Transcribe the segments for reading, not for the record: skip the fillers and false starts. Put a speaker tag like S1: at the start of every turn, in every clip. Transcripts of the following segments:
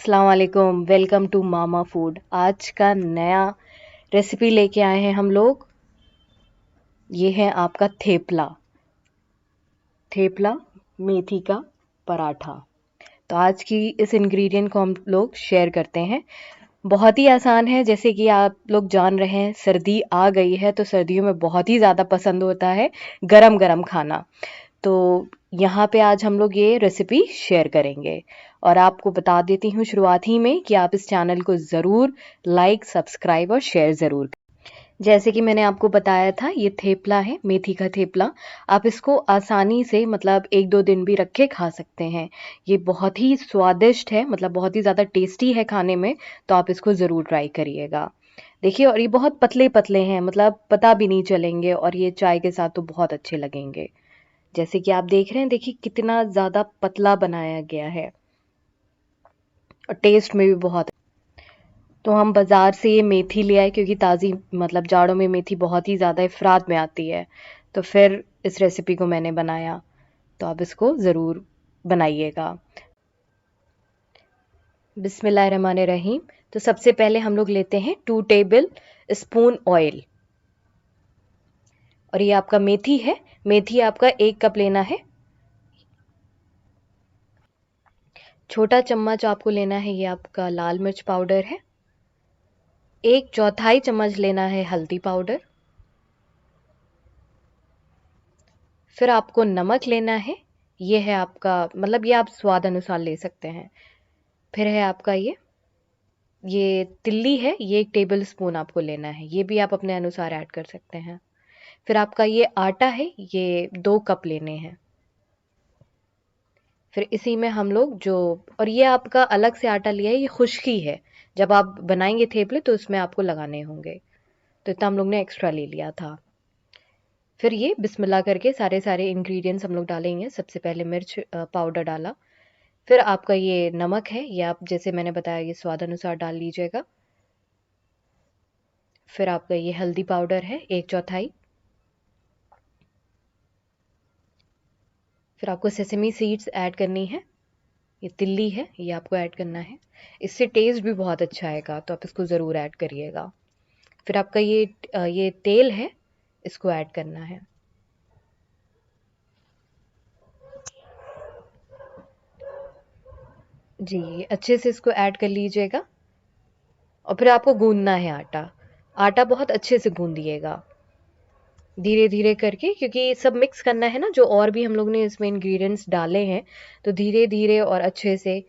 S1: अस्सलाम वालेकुम, welcome to mama food. आज का नया रेसिपी लेके आए हैं हम लोग। ये है आपका थेपला। थेपला मेथी का पराठा। तो आज की इस इंग्रेडिएंट को हम लोग शेयर करते हैं। बहुत ही आसान है। जैसे कि आप लोग जान रहे हैं, सर्दी आ गई है तो सर्दियों में बहुत ही ज़्यादा पसंद होता है गरम गरम खाना। तो यहाँ पे आज हम लोग ये रेसिपी शेयर करेंगे। और आपको बता देती हूँ शुरुआत ही में कि आप इस चैनल को ज़रूर लाइक, सब्सक्राइब और शेयर ज़रूर। जैसे कि मैंने आपको बताया था, ये थेपला है, मेथी का थेपला। आप इसको आसानी से मतलब 1-2 दिन भी रख के खा सकते हैं। ये बहुत ही स्वादिष्ट है, मतलब बहुत ही ज़्यादा टेस्टी है खाने में, तो आप इसको ज़रूर ट्राई करिएगा। देखिए, और ये बहुत पतले-पतले हैं, मतलब पता भी नहीं चलेंगे और ये चाय के साथ तो बहुत अच्छे लगेंगे। जैसे कि आप देख रहे हैं, देखिए कितना ज़्यादा पतला बनाया गया है और टेस्ट में भी बहुत। तो हम बाज़ार से ये मेथी ले आए क्योंकि ताज़ी मतलब जाड़ों में मेथी बहुत ही ज़्यादा अफ़रात में आती है। तो फिर इस रेसिपी को मैंने बनाया, तो आप इसको ज़रूर बनाइएगा। बिस्मिल्लाहिर्रहमानिर्रहीम। तो सबसे पहले हम लोग लेते हैं 2 टेबल स्पून ऑयल। और ये आपका मेथी है, मेथी आपका 1 कप लेना है। छोटा चम्मच आपको लेना है, ये आपका लाल मिर्च पाउडर है। 1/4 चम्मच लेना है हल्दी पाउडर। फिर आपको नमक लेना है, ये है आपका मतलब ये आप स्वाद अनुसार ले सकते हैं। फिर है आपका ये तिल्ली है, ये 1 टेबल स्पून आपको लेना है, ये भी आप अपने अनुसार ऐड कर सकते हैं। फिर आपका ये आटा है, ये 2 कप लेने हैं। फिर इसी में हम लोग जो, और ये आपका अलग से आटा लिया है, ये खुश्की है। जब आप बनाएंगे थेपले तो इसमें आपको लगाने होंगे, तो इतना हम लोग ने एक्स्ट्रा ले लिया था। फिर ये बिस्मिल्लाह करके सारे इंग्रेडिएंट्स हम लोग डालेंगे। सबसे पहले मिर्च पाउडर डाला। फिर आपका ये नमक है, ये आप जैसे मैंने बताया ये स्वाद अनुसार डाल लीजिएगा। फिर आपका ये हल्दी पाउडर है 1/4। फिर आपको सेसमी सीड्स ऐड करनी है, ये तिल्ली है, ये आपको ऐड करना है। इससे टेस्ट भी बहुत अच्छा आएगा, तो आप इसको ज़रूर ऐड करिएगा। फिर आपका ये तेल है, इसको ऐड करना है। जी, अच्छे से इसको ऐड कर लीजिएगा। और फिर आपको गूंदना है आटा। आटा बहुत अच्छे से गूंदिएगा, धीरे-धीरे करके, क्योंकि ये सब मिक्स करना है ना, जो और भी हम लोग ने इसमें इंग्रेडिएंट्स डाले हैं, तो धीरे-धीरे और अच्छे से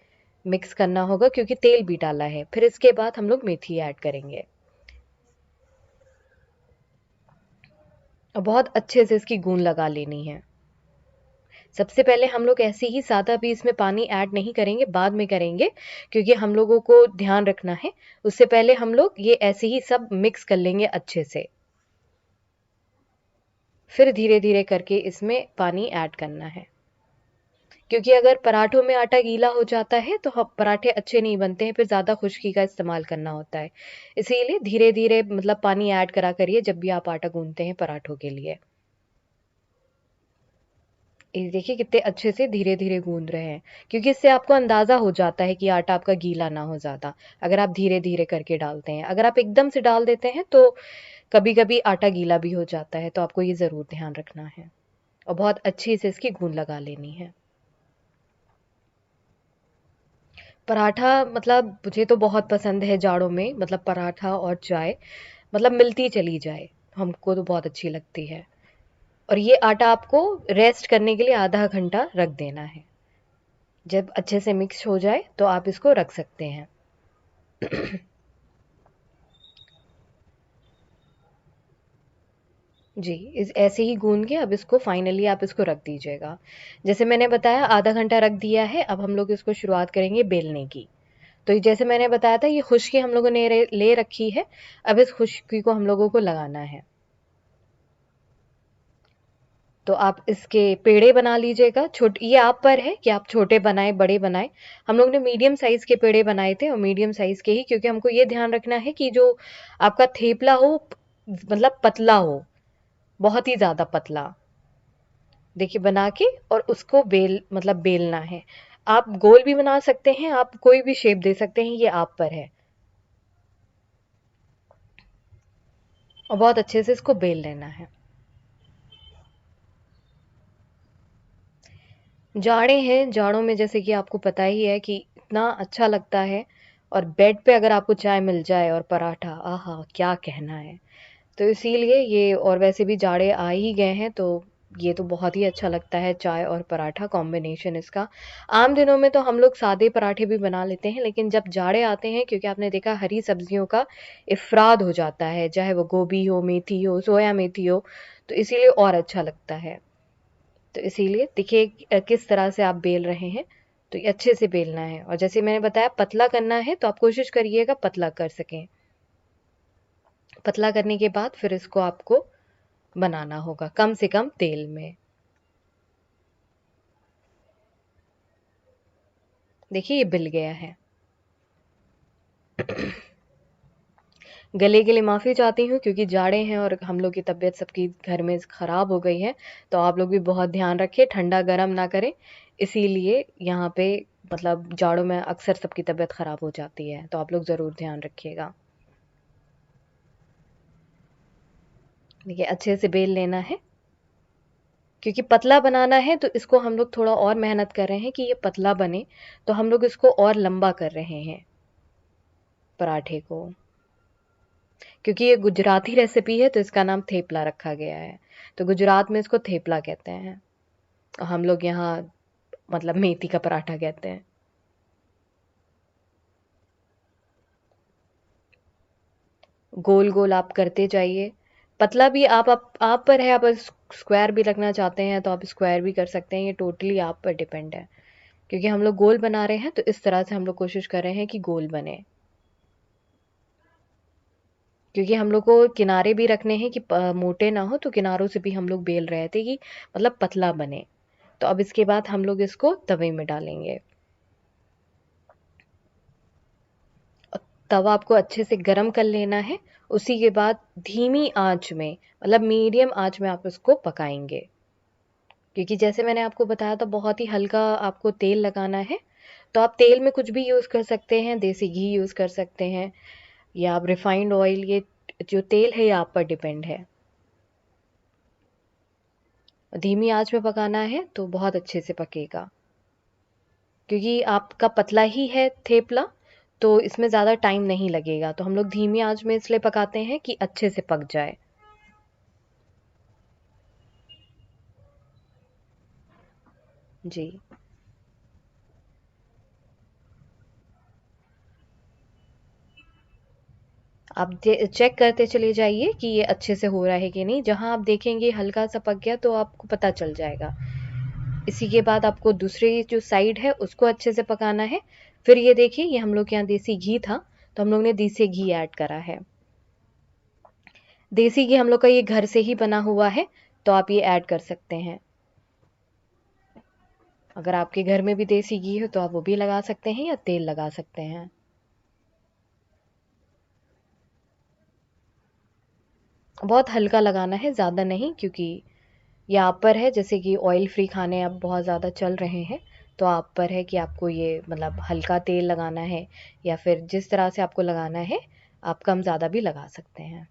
S1: मिक्स करना होगा क्योंकि तेल भी डाला है। फिर इसके बाद हम लोग मेथी ऐड करेंगे और बहुत अच्छे से इसकी गूंद लगा लेनी है। सबसे पहले हम लोग ऐसे ही सादा भी इसमें पानी ऐड नहीं करेंगे, बाद में करेंगे, क्योंकि हम लोगों को ध्यान रखना है। उससे पहले हम लोग ये ऐसे ही सब मिक्स कर लेंगे अच्छे से। फिर धीरे-धीरे करके इसमें पानी ऐड करना है, क्योंकि अगर पराठों में आटा गीला हो जाता है तो पराठे अच्छे नहीं बनते हैं, फिर ज़्यादा खुश्की का इस्तेमाल करना होता है। इसीलिए धीरे-धीरे मतलब पानी ऐड करा करिए जब भी आप आटा गूंथते हैं पराठों के लिए। ये देखिए कितने अच्छे से धीरे-धीरे गूंद रहे हैं, क्योंकि इससे आपको अंदाज़ा हो जाता है कि आटा आपका गीला ना हो ज़्यादा, अगर आप धीरे-धीरे करके डालते हैं। अगर आप एकदम से डाल देते हैं तो कभी-कभी आटा गीला भी हो जाता है, तो आपको ये ज़रूर ध्यान रखना है और बहुत अच्छी से इसकी गूंद लगा लेनी है। पराठा मतलब मुझे तो बहुत पसंद है जाड़ों में, मतलब पराठा और चाय मतलब मिलती चली जाए, हमको तो बहुत अच्छी लगती है। और ये आटा आपको रेस्ट करने के लिए आधा घंटा रख देना है। जब अच्छे से मिक्स हो जाए तो आप इसको रख सकते हैं। जी, इस ऐसे ही गूँध के अब इसको फाइनली आप इसको रख दीजिएगा। जैसे मैंने बताया आधा घंटा रख दिया है, अब हम लोग इसको शुरुआत करेंगे बेलने की। तो ये जैसे मैंने बताया था, ये खुश्की हम लोगों ने ले रखी है, अब इस खुश्की को हम लोगों को लगाना है। तो आप इसके पेड़े बना लीजिएगा। ये आप पर है कि आप छोटे बनाएँ, बड़े बनाएँ। हम लोग ने मीडियम साइज़ के पेड़े बनाए थे और मीडियम साइज़ के ही, क्योंकि हमको ये ध्यान रखना है कि जो आपका थेपला हो मतलब पतला हो, बहुत ही ज़्यादा पतला। देखिए बना के और उसको बेलना है। आप गोल भी बना सकते हैं, आप कोई भी शेप दे सकते हैं, ये आप पर है। और बहुत अच्छे से इसको बेल लेना है। जाड़े हैं, जाड़ों में जैसे कि आपको पता ही है कि इतना अच्छा लगता है, और बेड पे अगर आपको चाय मिल जाए और पराठा, आहा क्या कहना है। तो इसीलिए ये, और वैसे भी जाड़े आ ही गए हैं, तो ये तो बहुत ही अच्छा लगता है चाय और पराठा कॉम्बिनेशन इसका। आम दिनों में तो हम लोग सादे पराठे भी बना लेते हैं, लेकिन जब जाड़े आते हैं, क्योंकि आपने देखा हरी सब्जियों का इफराद हो जाता है, चाहे वो गोभी हो, मेथी हो, सोया मेथी हो, तो इसीलिए और अच्छा लगता है। तो इसीलिए देखिए किस तरह से आप बेल रहे हैं, तो ये अच्छे से बेलना है, और जैसे मैंने बताया पतला करना है, तो आप कोशिश करिएगा पतला कर सकें। पतला करने के बाद फिर इसको आपको बनाना होगा कम से कम तेल में। देखिए ये बिल गया है। गले के लिए माफ़ी चाहती हूँ, क्योंकि जाड़े हैं और हम लोग की तबीयत सबकी घर में ख़राब हो गई है, तो आप लोग भी बहुत ध्यान रखें, ठंडा गरम ना करें। इसीलिए यहाँ पे मतलब जाड़ों में अक्सर सबकी तबीयत ख़राब हो जाती है, तो आप लोग ज़रूर ध्यान रखिएगा। देखिए अच्छे से बेल लेना है, क्योंकि पतला बनाना है, तो इसको हम लोग थोड़ा और मेहनत कर रहे हैं कि ये पतला बने, तो हम लोग इसको और लंबा कर रहे हैं पराठे को। क्योंकि ये गुजराती रेसिपी है, तो इसका नाम थेपला रखा गया है। तो गुजरात में इसको थेपला कहते हैं, और हम लोग यहाँ मतलब मेथी का पराठा कहते हैं। गोल गोल आप करते जाइए। पतला भी आप पर है, आप स्क्वायर भी रखना चाहते हैं तो आप स्क्वायर भी कर सकते हैं, ये टोटली आप पर डिपेंड है। क्योंकि हम लोग गोल बना रहे हैं, तो इस तरह से हम लोग कोशिश कर रहे हैं कि गोल बने। क्योंकि हम लोग को किनारे भी रखने हैं कि मोटे ना हो, तो किनारों से भी हम लोग बेल रहे थे कि मतलब पतला बने। तो अब इसके बाद हम लोग इसको तवे में डालेंगे। तवा आपको अच्छे से गरम कर लेना है। उसी के बाद धीमी आंच में, मतलब मीडियम आंच में आप इसको पकाएंगे। क्योंकि जैसे मैंने आपको बताया था, बहुत ही हल्का आपको तेल लगाना है। तो आप तेल में कुछ भी यूज़ कर सकते हैं, देसी घी यूज़ कर सकते हैं, या आप रिफाइंड ऑयल, ये जो तेल है ये आप पर डिपेंड है। धीमी आंच में पकाना है तो बहुत अच्छे से पकेगा। क्योंकि आपका पतला ही है थेपला, तो इसमें ज़्यादा टाइम नहीं लगेगा, तो हम लोग धीमी आंच में इसलिए पकाते हैं कि अच्छे से पक जाए। जी। आप चेक करते चले जाइए कि ये अच्छे से हो रहा है कि नहीं। जहाँ आप देखेंगे हल्का सा पक गया, तो आपको पता चल जाएगा। इसी के बाद आपको दूसरी जो साइड है उसको अच्छे से पकाना है। फिर ये देखिए, ये हम लोग के यहाँ देसी घी था, तो हम लोग ने देसी घी ऐड करा है। देसी घी हम लोग का ये घर से ही बना हुआ है, तो आप ये ऐड कर सकते हैं। अगर आपके घर में भी देसी घी हो तो आप वो भी लगा सकते हैं, या तेल लगा सकते हैं। बहुत हल्का लगाना है, ज़्यादा नहीं, क्योंकि ये आप पर है। जैसे कि ऑयल फ्री खाने अब बहुत ज़्यादा चल रहे हैं, तो आप पर है कि आपको ये मतलब हल्का तेल लगाना है, या फिर जिस तरह से आपको लगाना है, आप कम ज़्यादा भी लगा सकते हैं।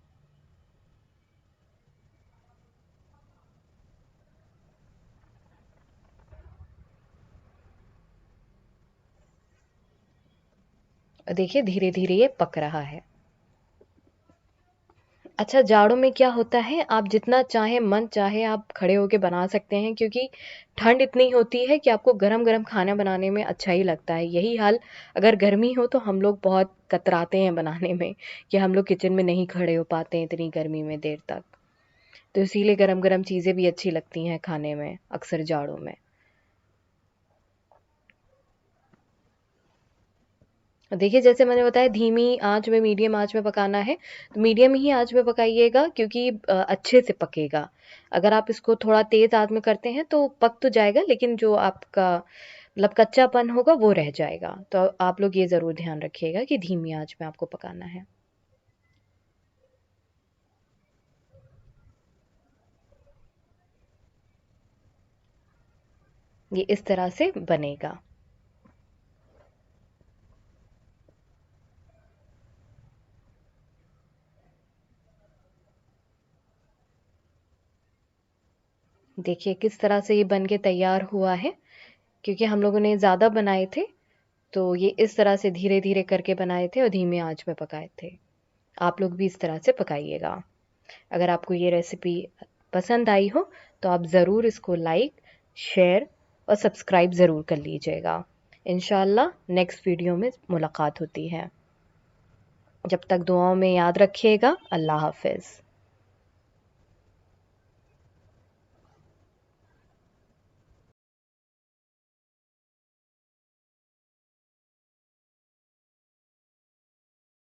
S1: देखिए धीरे धीरे ये पक रहा है। अच्छा, जाड़ों में क्या होता है, आप जितना चाहे मन चाहे आप खड़े होके बना सकते हैं, क्योंकि ठंड इतनी होती है कि आपको गरम गरम खाना बनाने में अच्छा ही लगता है। यही हाल अगर गर्मी हो, तो हम लोग बहुत कतराते हैं बनाने में, कि हम लोग किचन में नहीं खड़े हो पाते हैं इतनी गर्मी में देर तक। तो इसीलिए गरम गरम चीज़ें भी अच्छी लगती हैं खाने में अक्सर जाड़ों में। देखिए जैसे मैंने बताया, धीमी आंच में, मीडियम आंच में पकाना है, तो मीडियम ही आंच में पकाइएगा, क्योंकि अच्छे से पकेगा। अगर आप इसको थोड़ा तेज आंच में करते हैं तो पक तो जाएगा, लेकिन जो आपका मतलब कच्चापन होगा वो रह जाएगा। तो आप लोग ये ज़रूर ध्यान रखिएगा कि धीमी आंच में आपको पकाना है। ये इस तरह से बनेगा। देखिए किस तरह से ये बन के तैयार हुआ है, क्योंकि हम लोगों ने ज़्यादा बनाए थे, तो ये इस तरह से धीरे-धीरे करके बनाए थे और धीमी आँच में पकाए थे। आप लोग भी इस तरह से पकाइएगा। अगर आपको ये रेसिपी पसंद आई हो, तो आप ज़रूर इसको लाइक, शेयर और सब्सक्राइब ज़रूर कर लीजिएगा। इंशाअल्लाह नेक्स्ट वीडियो में मुलाकात होती है। जब तक दुआओं में याद रखिएगा। अल्लाह हाफ़िज़।